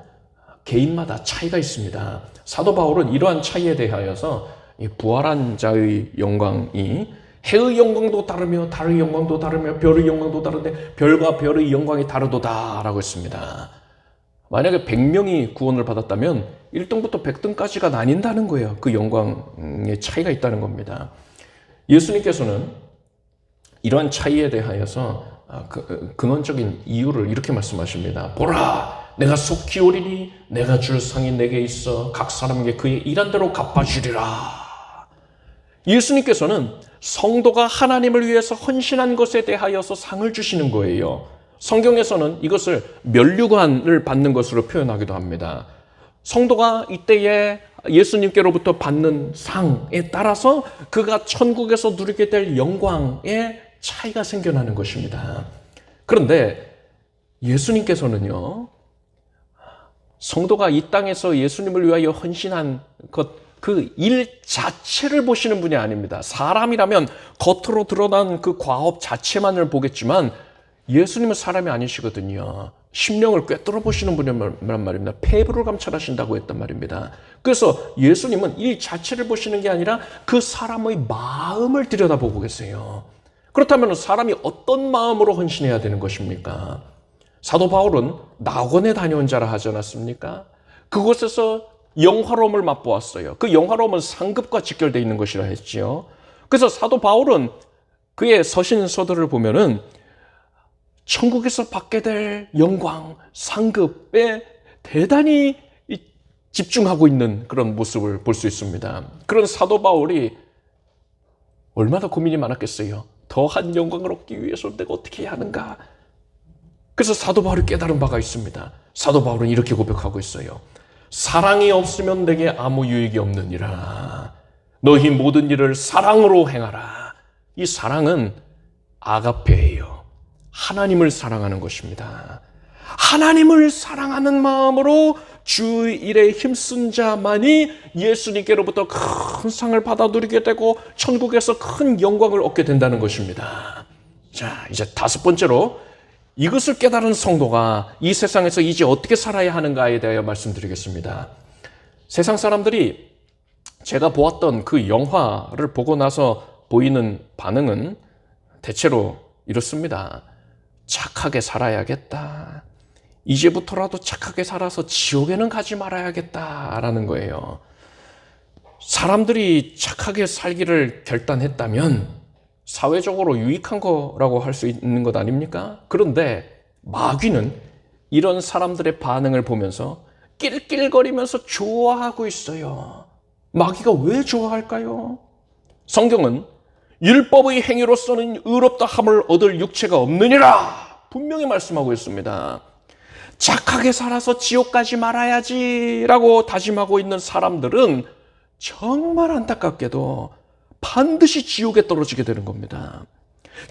개인마다 차이가 있습니다. 사도 바울은 이러한 차이에 대하여서 부활한 자의 영광이 해의 영광도 다르며 달의 영광도 다르며 별의 영광도 다른데 별과 별의 영광이 다르도다 라고 했습니다. 만약에 100명이 구원을 받았다면 1등부터 100등까지가 나뉜다는 거예요. 그 영광의 차이가 있다는 겁니다. 예수님께서는 이러한 차이에 대하여서 근원적인 이유를 이렇게 말씀하십니다. 보라, 내가 속히 오리니 내가 줄 상이 내게 있어 각 사람에게 그의 일한 대로 갚아주리라. 예수님께서는 성도가 하나님을 위해서 헌신한 것에 대하여서 상을 주시는 거예요. 성경에서는 이것을 면류관을 받는 것으로 표현하기도 합니다. 성도가 이때에 예수님께로부터 받는 상에 따라서 그가 천국에서 누리게 될 영광의 차이가 생겨나는 것입니다. 그런데 예수님께서는요, 성도가 이 땅에서 예수님을 위하여 헌신한 것, 그 일 자체를 보시는 분이 아닙니다. 사람이라면 겉으로 드러난 그 과업 자체만을 보겠지만 예수님은 사람이 아니시거든요. 심령을 꿰뚫어 보시는 분이란 말입니다. 폐부를 감찰하신다고 했단 말입니다. 그래서 예수님은 일 자체를 보시는 게 아니라 그 사람의 마음을 들여다보고 계세요. 그렇다면 사람이 어떤 마음으로 헌신해야 되는 것입니까? 사도 바울은 낙원에 다녀온 자라 하지 않았습니까? 그곳에서 영화로움을 맛보았어요. 그 영화로움은 상급과 직결되어 있는 것이라 했지요. 그래서 사도 바울은 그의 서신서들을 보면은 천국에서 받게 될 영광, 상급에 대단히 집중하고 있는 그런 모습을 볼 수 있습니다. 그런 사도 바울이 얼마나 고민이 많았겠어요. 더한 영광을 얻기 위해서 내가 어떻게 해야 하는가. 그래서 사도 바울이 깨달은 바가 있습니다. 사도 바울은 이렇게 고백하고 있어요. 사랑이 없으면 내게 아무 유익이 없느니라. 너희 모든 일을 사랑으로 행하라. 이 사랑은 아가페예요. 하나님을 사랑하는 것입니다. 하나님을 사랑하는 마음으로 주 일에 힘쓴 자만이 예수님께로부터 큰 상을 받아 누리게 되고 천국에서 큰 영광을 얻게 된다는 것입니다. 자, 이제 다섯 번째로 이것을 깨달은 성도가 이 세상에서 이제 어떻게 살아야 하는가에 대하여 말씀드리겠습니다. 세상 사람들이 제가 보았던 그 영화를 보고 나서 보이는 반응은 대체로 이렇습니다. 착하게 살아야겠다. 이제부터라도 착하게 살아서 지옥에는 가지 말아야겠다라는 거예요. 사람들이 착하게 살기를 결단했다면 사회적으로 유익한 거라고 할 수 있는 것 아닙니까? 그런데 마귀는 이런 사람들의 반응을 보면서 낄낄거리면서 좋아하고 있어요. 마귀가 왜 좋아할까요? 성경은 율법의 행위로서는 의롭다 함을 얻을 육체가 없느니라 분명히 말씀하고 있습니다. 착하게 살아서 지옥 가지 말아야지라고 다짐하고 있는 사람들은 정말 안타깝게도 반드시 지옥에 떨어지게 되는 겁니다.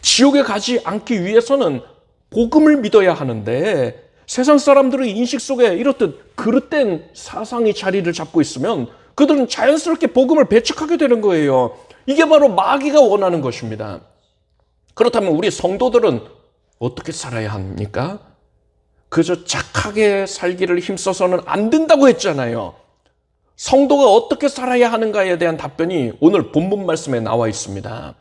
지옥에 가지 않기 위해서는 복음을 믿어야 하는데 세상 사람들의 인식 속에 이렇듯 그릇된 사상이 자리를 잡고 있으면 그들은 자연스럽게 복음을 배척하게 되는 거예요. 이게 바로 마귀가 원하는 것입니다. 그렇다면 우리 성도들은 어떻게 살아야 합니까? 그저 착하게 살기를 힘써서는 안 된다고 했잖아요. 성도가 어떻게 살아야 하는가에 대한 답변이 오늘 본문 말씀에 나와 있습니다.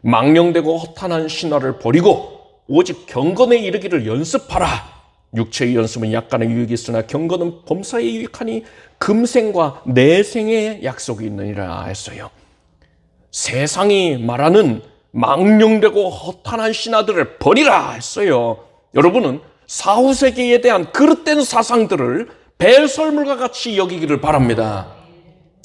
망령되고 허탄한 신화를 버리고 오직 경건에 이르기를 연습하라. 육체의 연습은 약간의 유익이 있으나 경건은 범사에 유익하니 금생과 내생의 약속이 있느니라 했어요. 세상이 말하는 망령되고 허탄한 신화들을 버리라 했어요. 여러분은 사후세계에 대한 그릇된 사상들을 배설물과 같이 여기기를 바랍니다.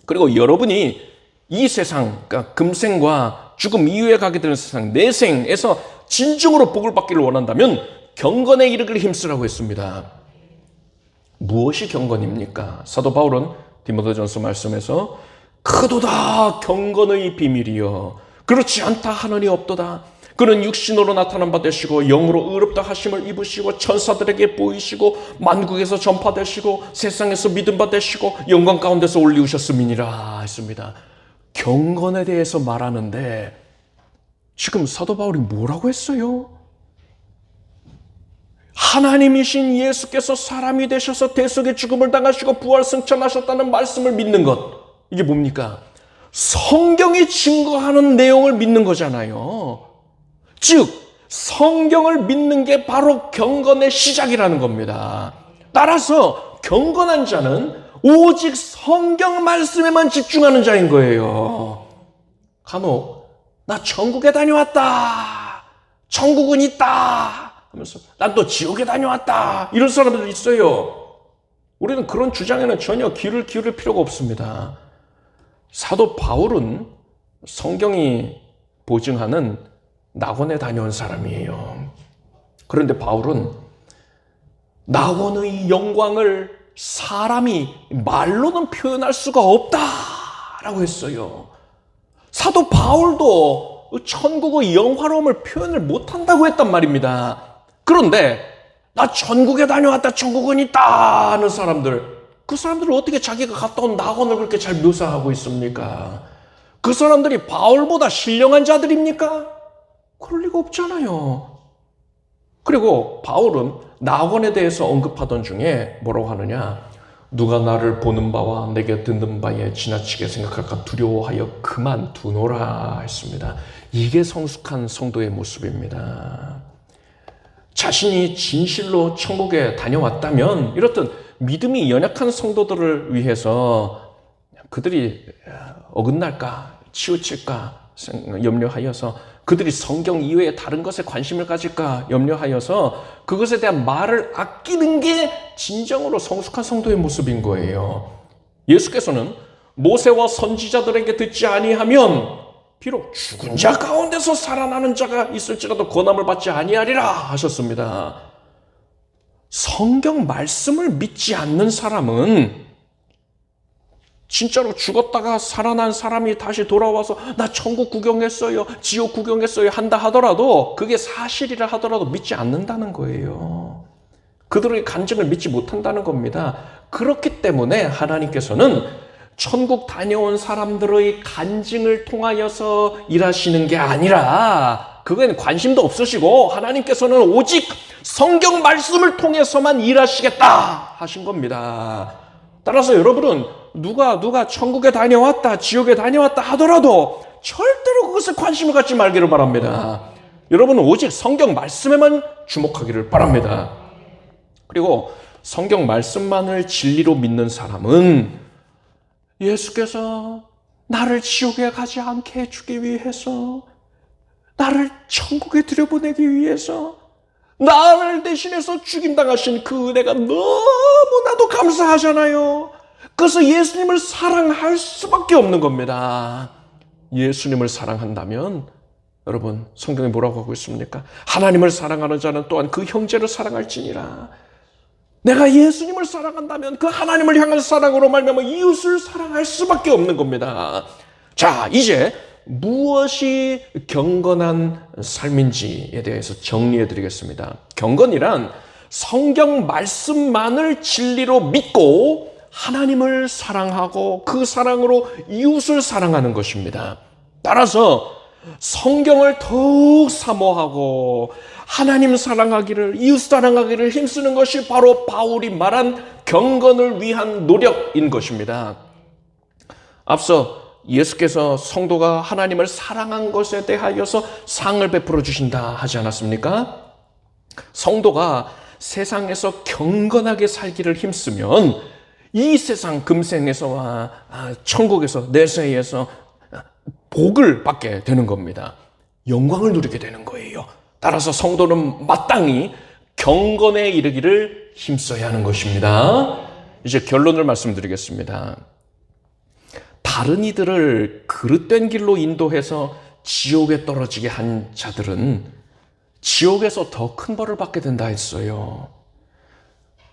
그리고 여러분이 이 세상, 그러니까 금생과 죽음 이후에 가게 되는 세상, 내생에서 진정으로 복을 받기를 원한다면 경건에 이르기를 힘쓰라고 했습니다. 무엇이 경건입니까? 사도 바울은 디모데전서 말씀에서 크도다 경건의 비밀이여 그렇지 않다 하느니 없도다. 그는 육신으로 나타난 바 되시고 영으로 의롭다 하심을 입으시고 천사들에게 보이시고 만국에서 전파되시고 세상에서 믿음 바 되시고 영광 가운데서 올리우셨음이니라 했습니다. 경건에 대해서 말하는데 지금 사도 바울이 뭐라고 했어요? 하나님이신 예수께서 사람이 되셔서 대속의 죽음을 당하시고 부활 승천하셨다는 말씀을 믿는 것. 이게 뭡니까? 성경이 증거하는 내용을 믿는 거잖아요. 즉 성경을 믿는 게 바로 경건의 시작이라는 겁니다. 따라서 경건한 자는 오직 성경 말씀에만 집중하는 자인 거예요. 간혹 나 천국에 다녀왔다. 천국은 있다. 하면서 난 또 지옥에 다녀왔다. 이런 사람들 있어요. 우리는 그런 주장에는 전혀 귀를 기울일 필요가 없습니다. 사도 바울은 성경이 보증하는 낙원에 다녀온 사람이에요. 그런데 바울은 낙원의 영광을 사람이 말로는 표현할 수가 없다라고 했어요. 사도 바울도 천국의 영화로움을 표현을 못한다고 했단 말입니다. 그런데 나 천국에 다녀왔다, 천국은 있다 하는 사람들, 그 사람들을 어떻게 자기가 갔다 온 낙원을 그렇게 잘 묘사하고 있습니까? 그 사람들이 바울보다 신령한 자들입니까? 그럴 리가 없잖아요. 그리고 바울은 낙원에 대해서 언급하던 중에 뭐라고 하느냐? 누가 나를 보는 바와 내게 듣는 바에 지나치게 생각할까 두려워하여 그만두노라 했습니다. 이게 성숙한 성도의 모습입니다. 자신이 진실로 천국에 다녀왔다면 이렇듯 믿음이 연약한 성도들을 위해서 그들이 어긋날까 치우칠까 염려하여서 그들이 성경 이외에 다른 것에 관심을 가질까 염려하여서 그것에 대한 말을 아끼는 게 진정으로 성숙한 성도의 모습인 거예요. 예수께서는 모세와 선지자들에게 듣지 아니하면 비록 죽은 자 가운데서 살아나는 자가 있을지라도 권함을 받지 아니하리라 하셨습니다. 성경 말씀을 믿지 않는 사람은 진짜로 죽었다가 살아난 사람이 다시 돌아와서 나 천국 구경했어요, 지옥 구경했어요 한다 하더라도 그게 사실이라 하더라도 믿지 않는다는 거예요. 그들의 간증을 믿지 못한다는 겁니다. 그렇기 때문에 하나님께서는 천국 다녀온 사람들의 간증을 통하여서 일하시는 게 아니라 그거에는 관심도 없으시고 하나님께서는 오직 성경 말씀을 통해서만 일하시겠다 하신 겁니다. 따라서 여러분은 누가 천국에 다녀왔다, 지옥에 다녀왔다 하더라도 절대로 그것에 관심을 갖지 말기를 바랍니다. 여러분은 오직 성경 말씀에만 주목하기를 바랍니다. 그리고 성경 말씀만을 진리로 믿는 사람은 예수께서 나를 지옥에 가지 않게 해주기 위해서, 나를 천국에 들여보내기 위해서 나를 대신해서 죽임당하신 그 은혜가 너무나도 감사하잖아요. 그래서 예수님을 사랑할 수밖에 없는 겁니다. 예수님을 사랑한다면 여러분 성경에 뭐라고 하고 있습니까? 하나님을 사랑하는 자는 또한 그 형제를 사랑할지니라. 내가 예수님을 사랑한다면 그 하나님을 향한 사랑으로 말미암아 이웃을 사랑할 수밖에 없는 겁니다. 자, 이제 무엇이 경건한 삶인지에 대해서 정리해 드리겠습니다. 경건이란 성경 말씀만을 진리로 믿고 하나님을 사랑하고 그 사랑으로 이웃을 사랑하는 것입니다. 따라서 성경을 더욱 사모하고 하나님 사랑하기를, 이웃 사랑하기를 힘쓰는 것이 바로 바울이 말한 경건을 위한 노력인 것입니다. 앞서 예수께서 성도가 하나님을 사랑한 것에 대하여서 상을 베풀어 주신다 하지 않았습니까? 성도가 세상에서 경건하게 살기를 힘쓰면 이 세상 금생에서와 천국에서 내세에서 복을 받게 되는 겁니다. 영광을 누리게 되는 거예요. 따라서 성도는 마땅히 경건에 이르기를 힘써야 하는 것입니다. 이제 결론을 말씀드리겠습니다. 다른 이들을 그릇된 길로 인도해서 지옥에 떨어지게 한 자들은 지옥에서 더 큰 벌을 받게 된다 했어요.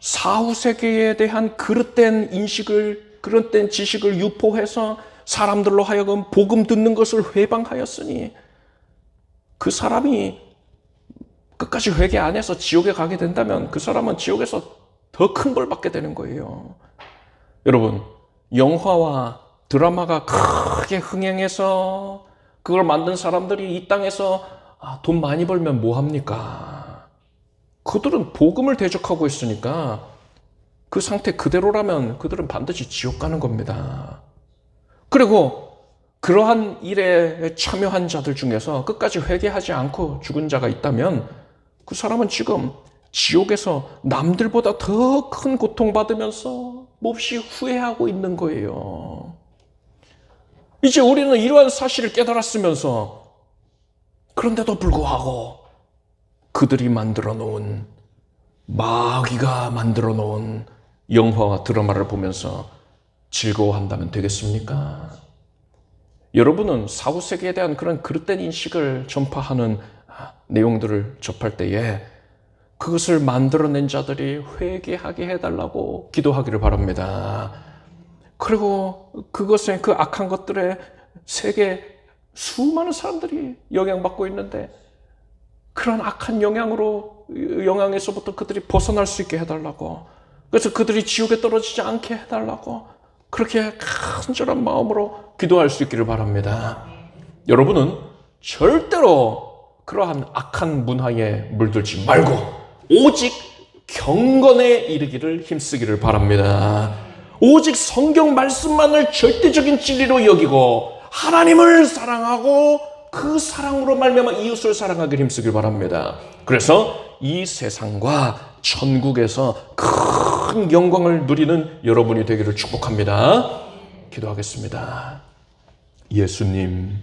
사후세계에 대한 그릇된 인식을, 그릇된 지식을 유포해서 사람들로 하여금 복음 듣는 것을 회방하였으니 그 사람이 끝까지 회개 안 해서 지옥에 가게 된다면 그 사람은 지옥에서 더 큰 벌 받게 되는 거예요. 여러분, 영화와 드라마가 크게 흥행해서 그걸 만든 사람들이 이 땅에서 돈 많이 벌면 뭐합니까? 그들은 복음을 대적하고 있으니까 그 상태 그대로라면 그들은 반드시 지옥 가는 겁니다. 그리고 그러한 일에 참여한 자들 중에서 끝까지 회개하지 않고 죽은 자가 있다면 그 사람은 지금 지옥에서 남들보다 더 큰 고통받으면서 몹시 후회하고 있는 거예요. 이제 우리는 이러한 사실을 깨달았으면서 그런데도 불구하고 그들이 만들어 놓은, 마귀가 만들어 놓은 영화와 드라마를 보면서 즐거워한다면 되겠습니까? 여러분은 사후세계에 대한 그런 그릇된 인식을 전파하는 내용들을 접할 때에 그것을 만들어낸 자들이 회개하게 해달라고 기도하기를 바랍니다. 그리고 그것에, 그 악한 것들에 세계 수많은 사람들이 영향받고 있는데 그런 악한 영향에서부터 그들이 벗어날 수 있게 해달라고, 그래서 그들이 지옥에 떨어지지 않게 해달라고 그렇게 간절한 마음으로 기도할 수 있기를 바랍니다. 여러분은 절대로 그러한 악한 문화에 물들지 말고 오직 경건에 이르기를 힘쓰기를 바랍니다. 오직 성경 말씀만을 절대적인 진리로 여기고 하나님을 사랑하고 그 사랑으로 말미암아 이웃을 사랑하기를 힘쓰길 바랍니다. 그래서 이 세상과 천국에서 큰 영광을 누리는 여러분이 되기를 축복합니다. 기도하겠습니다. 예수님,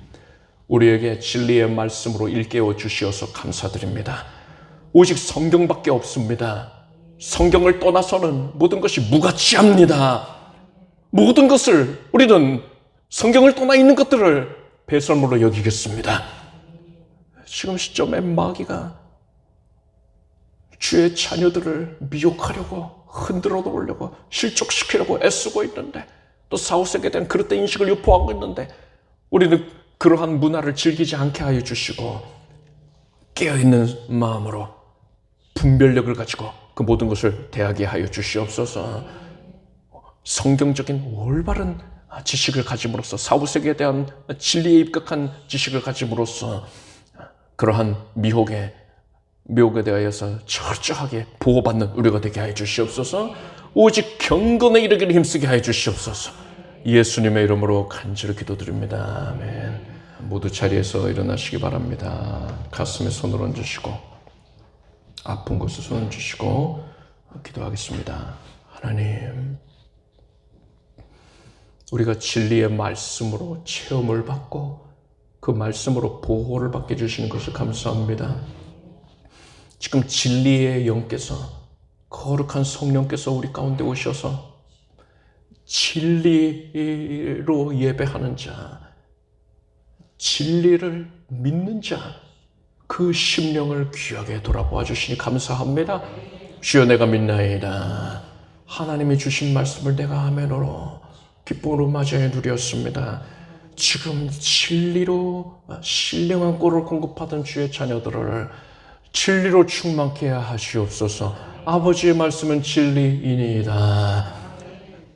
우리에게 진리의 말씀으로 일깨워 주시어서 감사드립니다. 오직 성경밖에 없습니다. 성경을 떠나서는 모든 것이 무가치합니다. 모든 것을 우리는 성경을 떠나 있는 것들을 배설물로 여기겠습니다. 지금 시점에 마귀가 주의 자녀들을 미혹하려고 흔들어 놓으려고 실족시키려고 애쓰고 있는데, 또 사후세계에 대한 그릇된 인식을 유포하고 있는데, 우리는 그러한 문화를 즐기지 않게 하여 주시고 깨어있는 마음으로 분별력을 가지고 그 모든 것을 대하게 하여 주시옵소서. 성경적인 올바른 지식을 가짐으로써, 사후세계에 대한 진리에 입각한 지식을 가짐으로써 그러한 미혹에 대하여서 철저하게 보호받는 우리가 되게 하여 주시옵소서. 오직 경건에 이르기를 힘쓰게 하여 주시옵소서. 예수님의 이름으로 간절히 기도드립니다. 아멘. 모두 자리에서 일어나시기 바랍니다. 가슴에 손을 얹으시고 아픈 곳에 손을 얹으시고 기도하겠습니다. 하나님, 우리가 진리의 말씀으로 체험을 받고 그 말씀으로 보호를 받게 해주시는 것을 감사합니다. 지금 진리의 영께서, 거룩한 성령께서 우리 가운데 오셔서 진리로 예배하는 자, 진리를 믿는 자, 그 심령을 귀하게 돌아보아 주시니 감사합니다. 주여, 내가 믿나이다. 하나님이 주신 말씀을 내가 아멘으로 기쁨으로 맞이해 누렸습니다. 지금 진리로 신령한 꼴을 공급하던 주의 자녀들을 진리로 충만케 하시옵소서. 아버지의 말씀은 진리이니이다.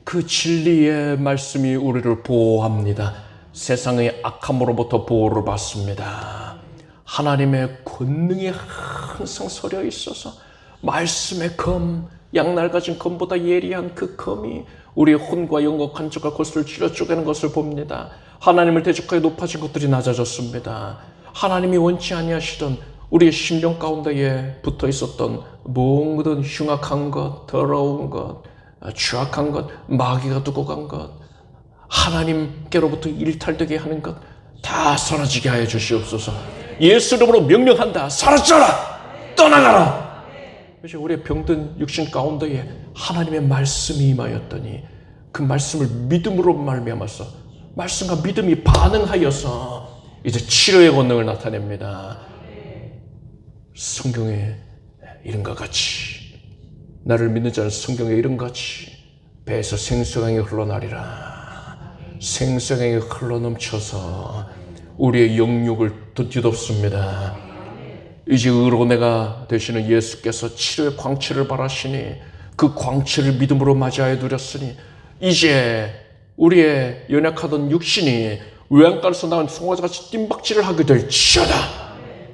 그 진리의 말씀이 우리를 보호합니다. 세상의 악함으로부터 보호를 받습니다. 하나님의 권능이 항상 서려 있어서 말씀의 검, 양날 가진 검보다 예리한 그 검이 우리의 혼과 영과 관절과 골수를 찔러 쪼개는 것을 봅니다. 하나님을 대적하여 높아진 것들이 낮아졌습니다. 하나님이 원치 아니하시던 우리의 심령 가운데에 붙어 있었던 모든 흉악한 것, 더러운 것, 추악한 것, 마귀가 두고 간 것, 하나님께로부터 일탈되게 하는 것 다 사라지게 하여 주시옵소서. 예수 이름으로 명령한다. 사라져라! 떠나가라! 이제 우리의 병든 육신 가운데에 하나님의 말씀이 임하였더니 그 말씀을 믿음으로 말미암아서 말씀과 믿음이 반응하여서 이제 치료의 권능을 나타냅니다. 성경의 이름과 같이, 나를 믿는 자는 성경의 이름과 같이 배에서 생수강이 흘러나리라. 생수강이 흘러넘쳐서 우리의 영육을 뒤덮습니다. 이제 의로내가 되시는 예수께서 치료의 광채를 바라시니 그 광채를 믿음으로 맞이하여 누렸으니 이제 우리의 연약하던 육신이 외양간에서 나온 송아지같이 뜀박질을 하게 될지어다.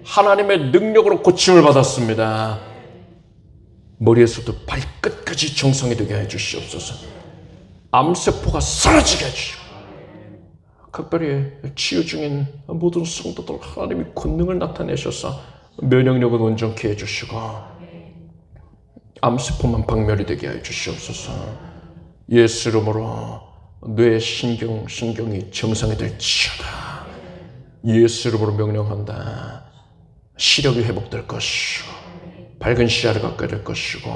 하나님의 능력으로 고침을 받았습니다. 머리에서부터 발끝까지 정상이 되게 해주시옵소서. 암세포가 사라지게 해주시고, 각별히 치유 중인 모든 성도들 하나님이 권능을 나타내셔서 면역력을 온전케 해주시고 암세포만 박멸이 되게 해주시옵소서. 예수 이름으로 뇌 신경이 정상이 될지어다. 예수 이름으로 명령한다. 시력이 회복될 것이고 밝은 시야를 갖게 될 것이고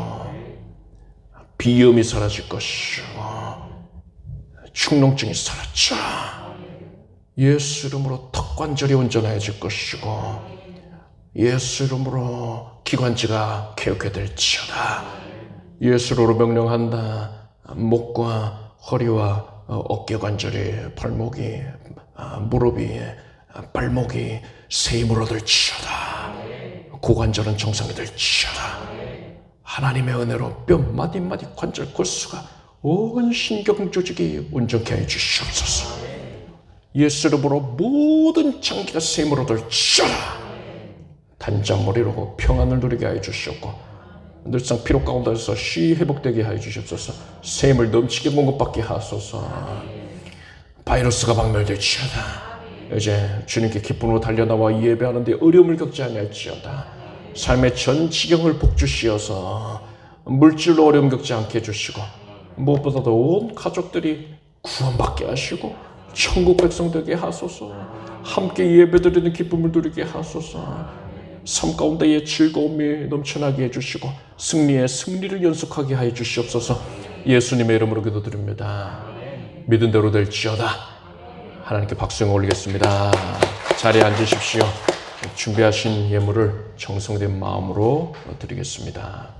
비염이 사라질 것이고 축농증이 사라져 예수 이름으로 턱관절이 온전해질 것이고 예수 이름으로 기관지가 개혁게 될지어다. 예수 이름으로 명령한다. 목과 허리와 어깨관절이, 발목이, 무릎이, 발목이 새 힘을 얻을지어다. 고관절은 정상이 될지어다. 하나님의 은혜로 뼈 마디마디 관절 골수가 온 신경 조직이 온전케 해주시옵소서. 예수 이름으로 모든 장기가 새 힘을 얻을지어다. 단장머리로 평안을 누리게 하여 주시옵고 늘상 피로 가운데서 쉬 회복되게 하여 주시옵소서. 새 힘을 넘치게 공급받게 하소서. 바이러스가 박멸될지어다. 이제 주님께 기쁨으로 달려나와 예배하는데 어려움을 겪지 아니할지어다. 삶의 전 지경을 복주시어서 물질로 어려움 겪지 않게 해주시고 무엇보다도 온 가족들이 구원받게 하시고 천국 백성 되게 하소서. 함께 예배드리는 기쁨을 누리게 하소서. 삶 가운데의 즐거움이 넘쳐나게 해주시고 승리의 승리를 연속하게 하여 주시옵소서. 예수님의 이름으로 기도드립니다. 믿은 대로 될지어다. 하나님께 박수 올리겠습니다. 자리에 앉으십시오. 준비하신 예물을 정성된 마음으로 드리겠습니다.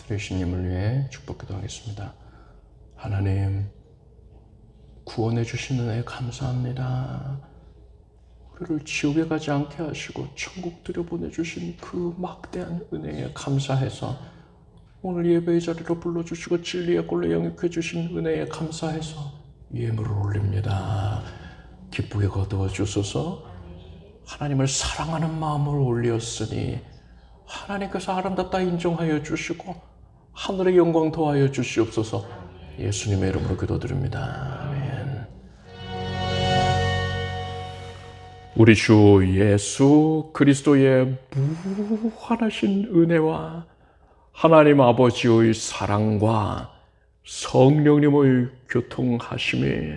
드리신 예물 위해 축복 기도하겠습니다. 하나님, 구원해 주신 은혜 감사합니다. 우리를 지옥에 가지 않게 하시고 천국 들여보내주신 그 막대한 은혜에 감사해서 오늘 예배의 자리로 불러주시고 진리의 꼴로 영입해 주신 은혜에 감사해서 예물을 올립니다. 기쁘게 거두어 주소서. 하나님을 사랑하는 마음을 올렸으니 하나님께서 아름답다 인정하여 주시고 하늘의 영광 더하여 주시옵소서. 예수님의 이름으로 기도드립니다. 아멘. 우리 주 예수 그리스도의 무한하신 은혜와 하나님 아버지의 사랑과 성령님의 교통하심이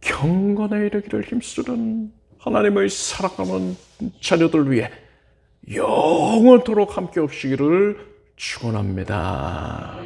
경건에 이르기를 힘쓰는 하나님의 사랑하는 자녀들 위해 영원토록 함께 없시기를 축원합니다.